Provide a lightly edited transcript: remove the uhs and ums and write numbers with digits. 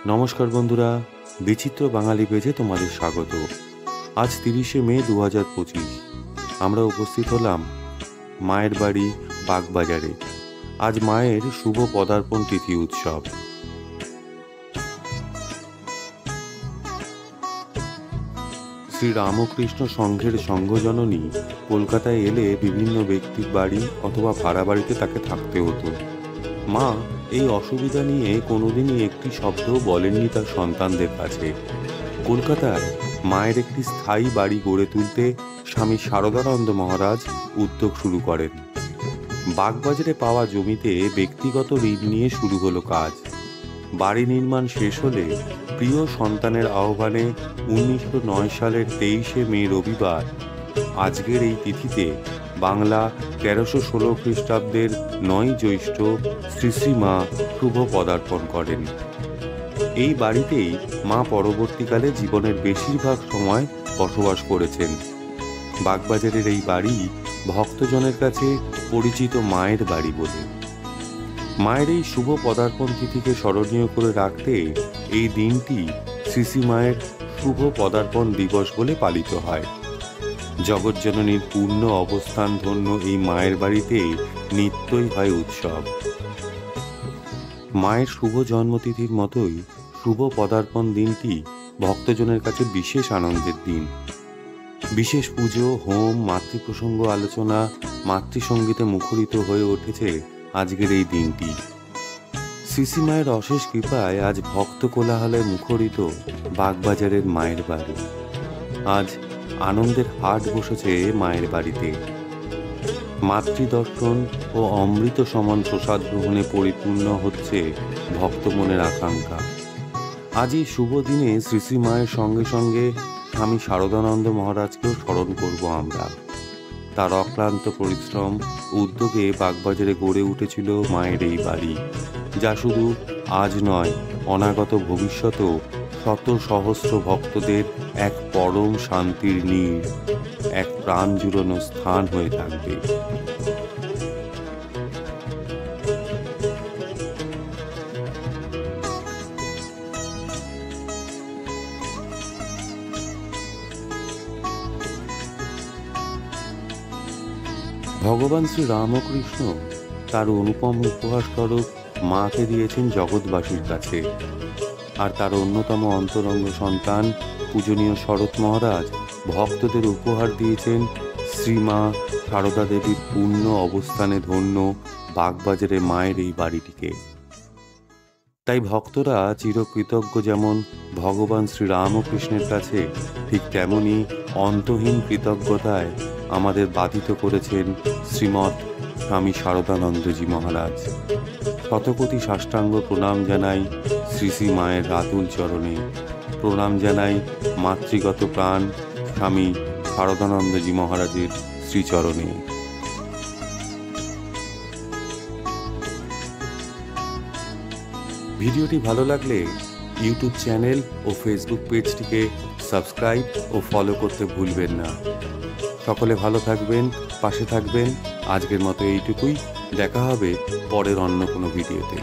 নমস্কার বন্ধুরা, বিচিত্র বাঙালি পেজে তোমাদের স্বাগত। আজ 30শে মে 2025 আমরা উপস্থিত হলাম মায়ের বাড়ি বাগবাজারে। আজ মায়ের শুভ পদার্পণ তিথি উৎসব। শ্রী রামকৃষ্ণ সংঘের সংঘজননী কলকাতায় এলে বিভিন্ন ব্যক্তির বাড়ি অথবা ভাড়া বাড়িতে তাকে থাকতে হতো। মা এই অসুবিধা নিয়ে কোনোদিনই একটি শব্দও বলেননি তার সন্তানদের কাছে। কলকাতায় মায়ের একটি স্থায়ী বাড়ি গড়ে তুলতে স্বামী শারদানন্দ মহারাজ উদ্যোগ শুরু করেন। বাগবাজারে পাওয়া জমিতে ব্যক্তিগত ঋণ নিয়ে শুরু হলো কাজ। বাড়ি নির্মাণ শেষ হলে প্রিয় সন্তানের আহ্বানে 1909 সালের 23শে মে রবিবার আজকের এই তিথিতে বাংলা 1316 খ্রিস্টাব্দের 9 জ্যৈষ্ঠ শ্রী শ্রী মা শুভ পদার্পণ করেন। এই বাড়িতেই মা পরবর্তীকালে জীবনের বেশিরভাগ সময় বসবাস করেছেন। বাগবাজারের এই বাড়ি ভক্তজনের কাছে পরিচিত মায়ের বাড়ি বলে। মায়ের এই শুভ পদার্পণ তিথিকে স্মরণীয় করে রাখতে এই দিনটি শ্রী শ্রী মায়ের শুভ পদার্পণ দিবস বলে পালিত হয়। জগজ্জননীর পূর্ণ অবস্থান ধন্য এই মায়ের বাড়িতে নিত্যই হয় উৎসব। মায়ের শুভ জন্মতিথির মতোই শুভ পদার্পণ দিনটি ভক্তজনের কাছে বিশেষ আনন্দের দিন। বিশেষ পুজো, হোম, মাতৃপ্রসঙ্গ আলোচনা, মাতৃসঙ্গীতে মুখরিত হয়ে উঠেছে আজকের এই দিনটি। শ্রী শ্রী মায়ের অশেষ কৃপায় আজ ভক্ত কোলাহলে মুখরিত বাগবাজারের মায়ের বাড়ি। আজ আনন্দের হাট বসেছে মায়ের বাড়িতে। মাতৃদর্শন ও অমৃত সমান প্রসাদ গ্রহণে পরিপূর্ণ হচ্ছে ভক্ত মনের আকাঙ্ক্ষা। আজ এই শুভ দিনে শ্রী শ্রী মায়ের সঙ্গে সঙ্গে স্বামী শারদানন্দ মহারাজকেও স্মরণ করব আমরা। তার অক্লান্ত পরিশ্রম উদ্যোগে বাগবাজারে গড়ে উঠেছিল মায়ের এই বাড়ি, যা শুধু আজ নয়, অনাগত ভবিষ্যতেও শত সহস্র ভক্তদের এক পরম শান্তির নীড়, এক প্রাণ জুড়ানো স্থান হয়ে থাকবে। ভগবান শ্রী রামকৃষ্ণ তার অনুপম উপহার স্বরূপ মাকে দিয়েছেন জগৎবাসীর কাছে, আর তার অন্যতম অন্তরঙ্গ সন্তান পূজনীয় শরৎ মহারাজ ভক্তদের উপহার দিয়েছেন শ্রীমা সারদা দেবীর পূর্ণ অবস্থানে ধন্য বাগবাজারে মায়ের এই বাড়িটিকে। তাই ভক্তরা চিরকৃতজ্ঞ যেমন ভগবান শ্রী রামকৃষ্ণের কাছে, ঠিক তেমনি অন্তহীন কৃতজ্ঞতায় আমাদের বাধিত করেছেন শ্রীমৎ স্বামী শারদানন্দজি মহারাজ। শতকোটি সাষ্টাঙ্গ প্রণাম জানাই শ্রী শ্রী মায়ের রাতুল চরণে। প্রণাম জানাই মাতৃগত প্রাণ স্বামী শারদানন্দজি মহারাজের শ্রীচরণে। ভিডিওটি ভালো লাগলে ইউটিউব চ্যানেল ও ফেসবুক পেজটিকে সাবস্ক্রাইব ও ফলো করতে ভুলবেন না। সকলে ভালো থাকবেন, পাশে থাকবেন। আজকের মতো এইটুকুই। দেখা হবে পরের অন্য কোনো ভিডিওতে।